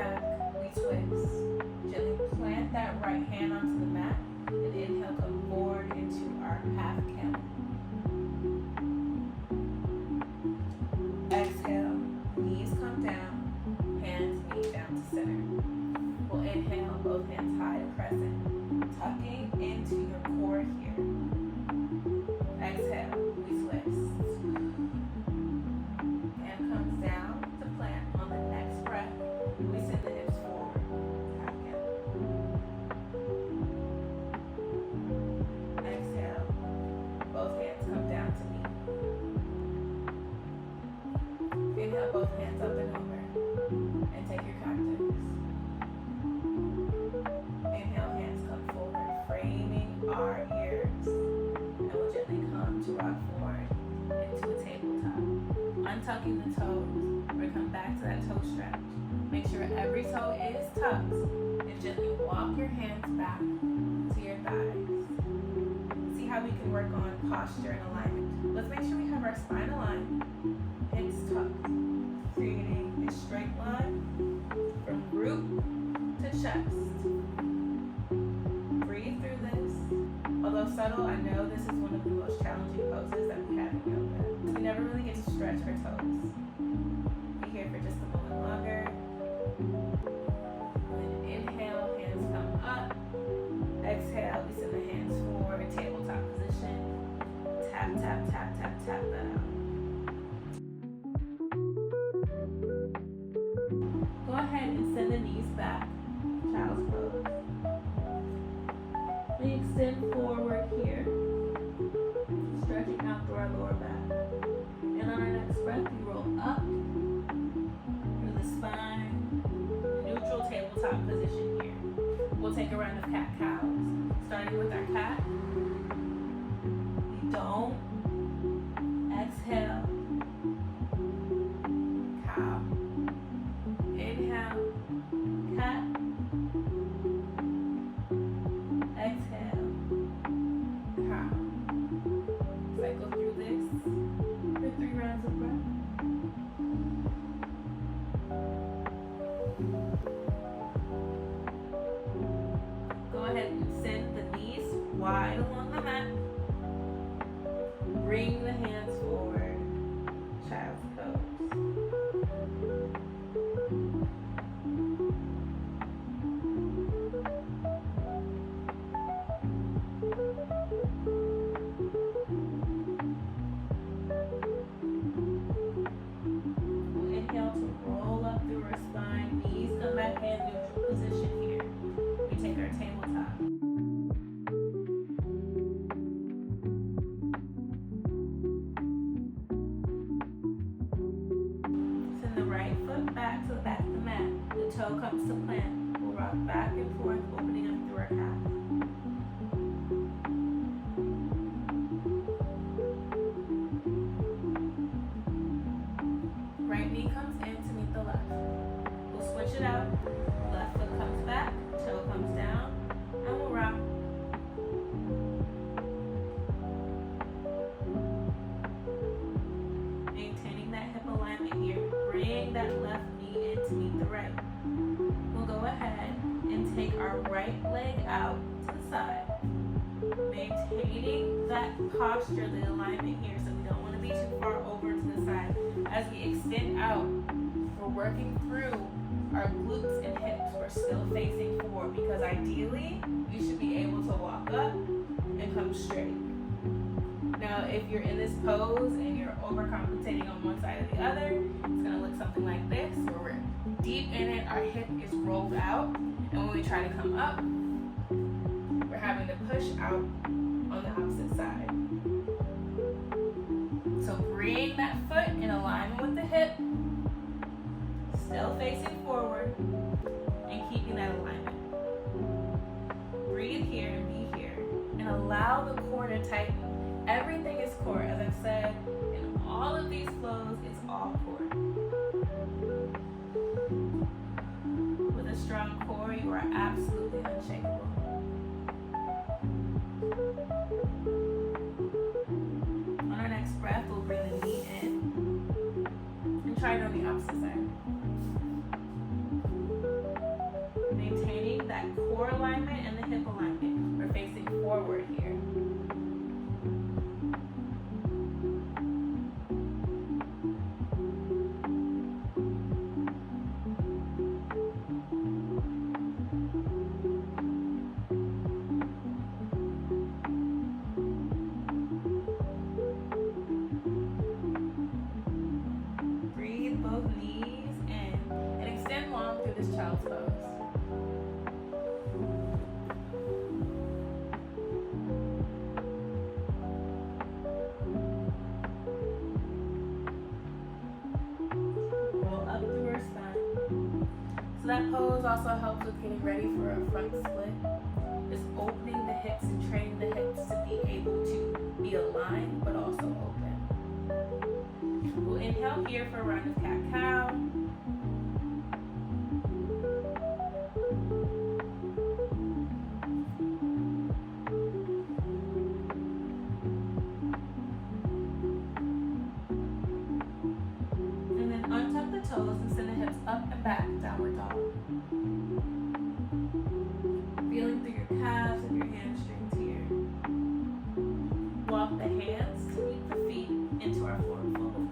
back, we twist. Gently plant that right hand onto the mat and inhale, come forward into our half camel. Exhale, knees come down, hands meet down to center. We'll inhale, both hands high and crescent, tucking into your core here. Exhale, we twist. Hand comes down to plant. On the next breath, we send the hips forward. Half camel. Exhale, both hands come down to meet. Inhale, both hands up and over, and take your cactus. Inhale, hands come forward, framing our ears, and we'll gently come to rock forward into a tabletop. Untucking the toes, we're come back to that toe stretch. Make sure every toe is tucked, and gently walk your hands back to your thighs. See how we can work on posture and alignment. Let's make sure we have our spine aligned, hips tucked, creating a straight line from root to chest. Breathe through this. Although subtle, I know this is one of the most challenging poses that we have in yoga. We never really get to stretch our toes. Be here for just a moment longer. And inhale, hands come up. Exhale, we send the hands forward, tabletop position. Tap, tap, tap, tap, tap that out. Go ahead and send the knees back. Child's pose. We extend forward here, stretching out through our lower back. And on our next breath, we roll up through the spine, neutral tabletop position here. We'll take a round of cat-cows, starting with our cat. We don't. Exhale. Cow. Inhale. Cat. Exhale. Cow. Cycle through this for 3 rounds of breath. Go ahead and send the knees wide along the mat. Bring the hands forward. Child's pose. We'll inhale to roll up through our spine. Knees come back in, neutral position here. We take our tabletop. Send the right foot back to the back of the mat. The toe comes to plant. We'll rock back and forth, opening up through our calf. Right knee comes in to meet the left. We'll switch it out. Left foot comes back, toe comes down, and we'll rock. Maintaining that hip alignment here. Bring that left knee in to meet the right. We'll go ahead and take our right leg out to the side. Maintaining that posture, the alignment here, so we don't want to be too far over to the side. As we extend out, we're working through our glutes and hips. We're still facing forward because ideally, you should be able to walk up and come straight. Now, if you're in this pose and you're overcompensating on one side or the other, it's going to look something like this, where we're deep in it, our hip is rolled out, and when we try to come up, we're having to push out on the opposite side. So bring that foot in alignment with the hip, still facing forward, and keeping that alignment. Breathe here and be here, and allow the core to tighten. Everything is core. As I've said, in all of these flows, it's all core. With a strong core, you are absolutely unshakable. On our next breath, we'll bring the knee in and try it on the opposite side. core alignment and the hip alignment. We're facing forward here. Breathe both knees in and extend long through this child's pose. So that pose also helps with getting ready for a front split. Just opening the hips and training the hips to be able to be aligned but also open. We'll inhale here for a round of cat-cow. And then untuck the toes and send the hips up and back, downward dog. Feeling through your calves and your hamstrings here. Walk the hands to meet the feet into our forward fold.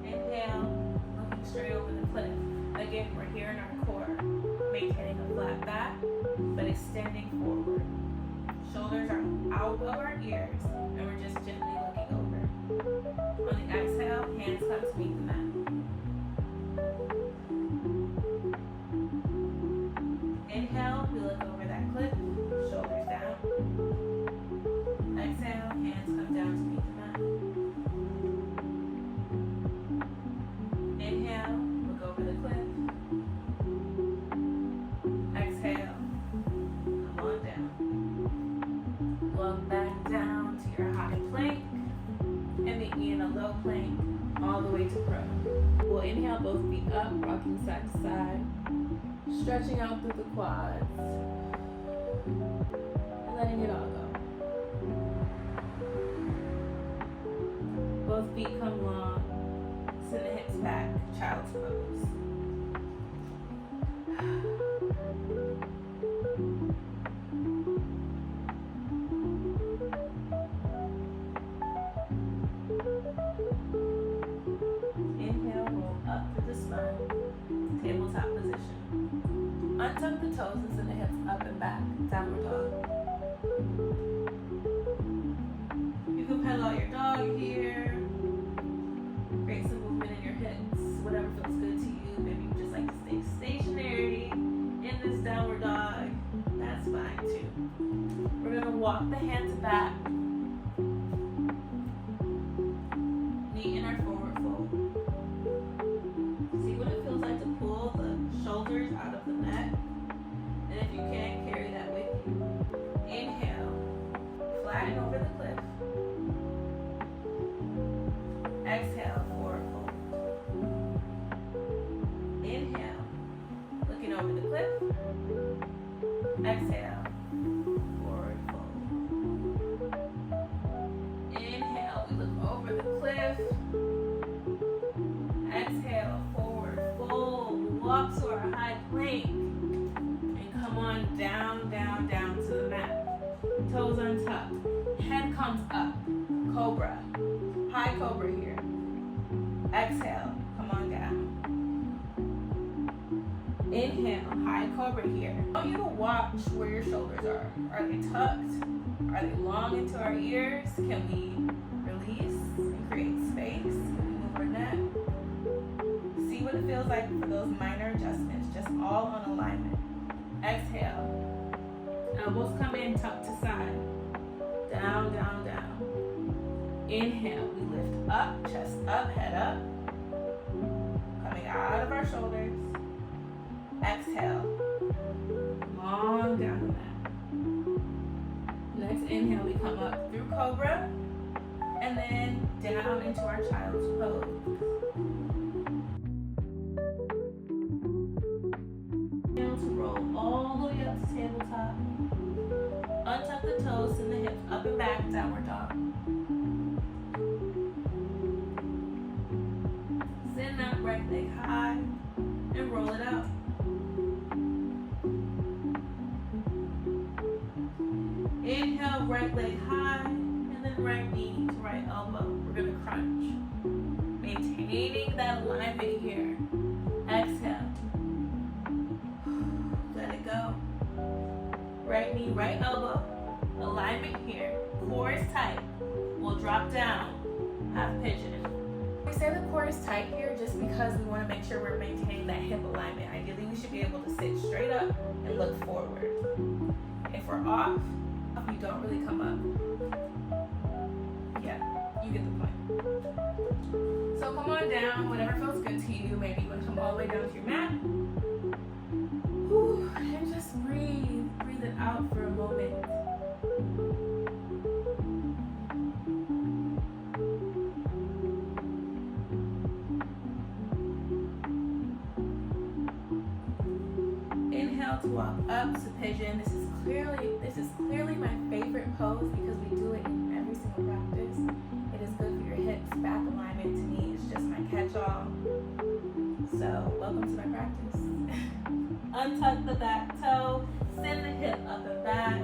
Inhale, looking straight over the cliff. Again, we're here in our core, maintaining a flat back, but extending forward. Shoulders are out of our ears, and we're just gently looking over. On the exhale, hands come to meet the mat. Inhale, we look over that cliff, shoulders down. Exhale, hands come down to meet the mat. Inhale, look over the cliff. Exhale, come on down. Walk back down to your high plank and meet me in a low plank all the way to prone. We'll inhale both feet up, rocking side to side, stretching out through the quads, and letting it all go. Both feet come long, send the hips back, child's pose. Inhale, roll up through the spine, tabletop position. Untuck the toes and send the hips up and back, downward dog. You can pedal out your dog here, create some movement in your hips, whatever feels good to you. Maybe you just like to stay stationary in this downward dog, that's fine too. We're gonna walk the hands back, knee in our forward fold. See what it feels like to pull the shoulders out of the neck, and if you can, carry that with you. Inhale, flatten over the cliff. Exhale, forward fold. Inhale, looking over the cliff. Exhale, forward fold. Inhale, we look over the cliff. Exhale, forward fold. Walk to our high plank. And come on down, down, down to the mat. Toes untucked. Head comes up. Cobra. High cobra here. Exhale, come on down. Inhale, high cobra here. I want you to watch where your shoulders are. Are they tucked? Are they long into our ears? Can we release and create space? Can we move our neck? See what it feels like for those minor adjustments, just all on alignment. Exhale. Elbows come in, tuck to side. Down, down, down. Inhale, we lift up, chest up, head up. Coming out of our shoulders. Exhale. Long down the mat. Next inhale, we come up through Cobra. And then down into our child's pose. Inhale to roll all the way up to tabletop. Untuck the toes. pose, send the hips up and back, downward dog. Send that right leg high and roll it out. Inhale, right leg high, and then right knee to right elbow. We're gonna crunch. Maintaining that alignment here. Exhale. Let it go. Right knee, right elbow. Alignment here. Core is tight. We'll drop down. Half pigeon. We say the core is tight here just because we want to make sure we're maintaining that hip alignment. Ideally, we should be able to sit straight up and look forward. If we're off, you don't really come up. Yeah, you get the point. So come on down, whatever feels good to you. Maybe you want to come all the way down to your mat. Whew, and just breathe. Breathe it out for a moment. Inhale to walk up to pigeon. This is clearly my favorite pose because we do it in every single practice. It is good for your hips, back alignment. To me, it's just my catch-all. So welcome to my practice. Untuck the back toe, send the hip up and back.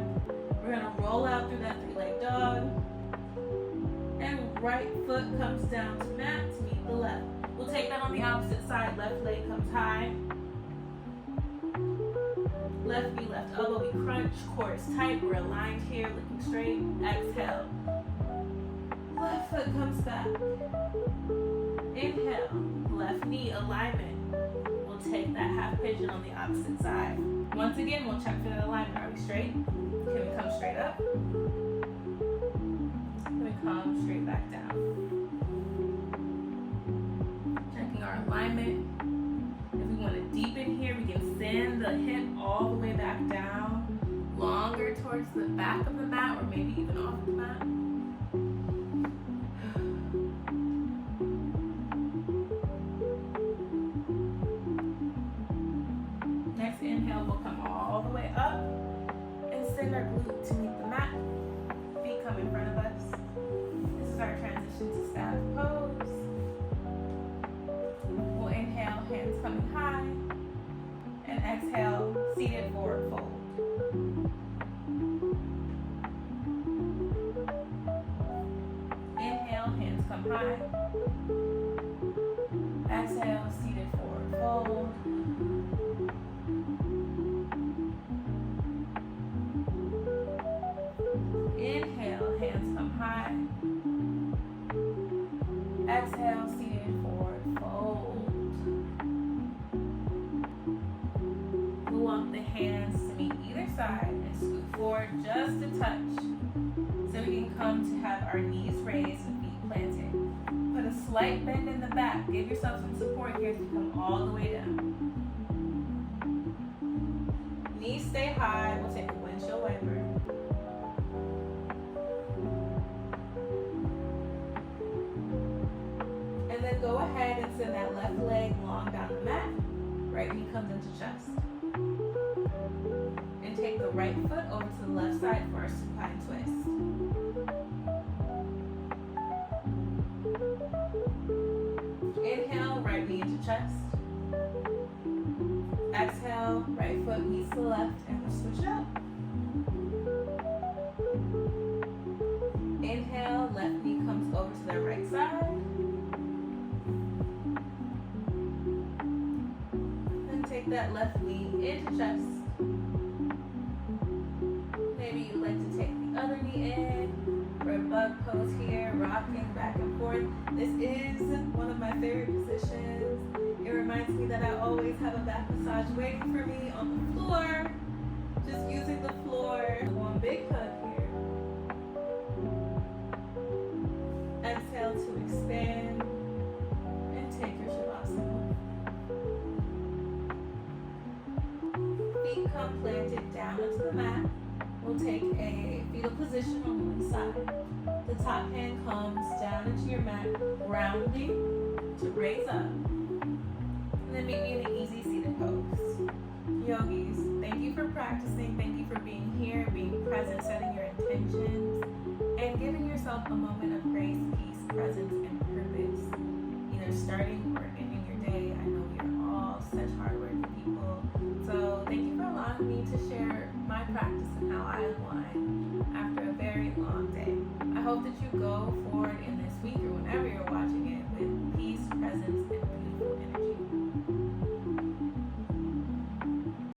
We're gonna roll out through that three-leg dog. And right foot comes down to mat to meet the left. We'll take that on the opposite side. Left leg comes high. Left knee, left elbow, we crunch, core is tight, we're aligned here, looking straight. Exhale. Left foot comes back. Inhale. Left knee, alignment. We'll take that half pigeon on the opposite side. Once again, we'll check for that alignment. Are we straight? Can we come straight up? Can we come straight back down? Checking our alignment. If we want to deepen here, we can send the hip all the way back down, longer towards the back of the mat, or maybe even off the mat. Next inhale, we'll come all the way up and send our glute to meet the mat. Feet come in front of us. This is our transition to staff pose. We'll inhale, hands coming high, and exhale, seated forward fold. Inhale, hands come high. Exhale, seated forward fold. Inhale, hands come high. Exhale, seated forward fold. We'll walk the hands to meet either side and scoot forward just a touch so we can come to have our knees raised and feet planted. Put a slight bend in the back. Give yourself some support here as you come all the way down. Knees stay high. We'll take a windshield wiper. And then go ahead and send that left leg long down the mat. Right knee comes into chest. And take the right foot over to the left side for our supine twist. Inhale, right knee into chest. Exhale, right foot meets the left, and we'll switch it up. Inhale, left knee comes over to the right side. Then take that left knee into chest. Maybe you'd like to take the other knee in for a bug pose here, rocking back and forth. This is one of my favorite positions. It reminds me that I always have a back massage waiting for me on the floor. Just using the floor. One big hug here. Exhale to expand and take your shavasana. Feet come planted down onto the mat. We'll take a fetal position on one side. The top hand comes down into your mat, rounding to raise up. And then meet me in an easy seated pose. Yogis, thank you for practicing. Thank you for being here, being present, setting your intentions, and giving yourself a moment of grace, peace, presence, and purpose. Either starting or ending your day. I know we are all such hardworking people. So thank you for allowing me to share my practice and how I unwind after a very long day. I hope that you go for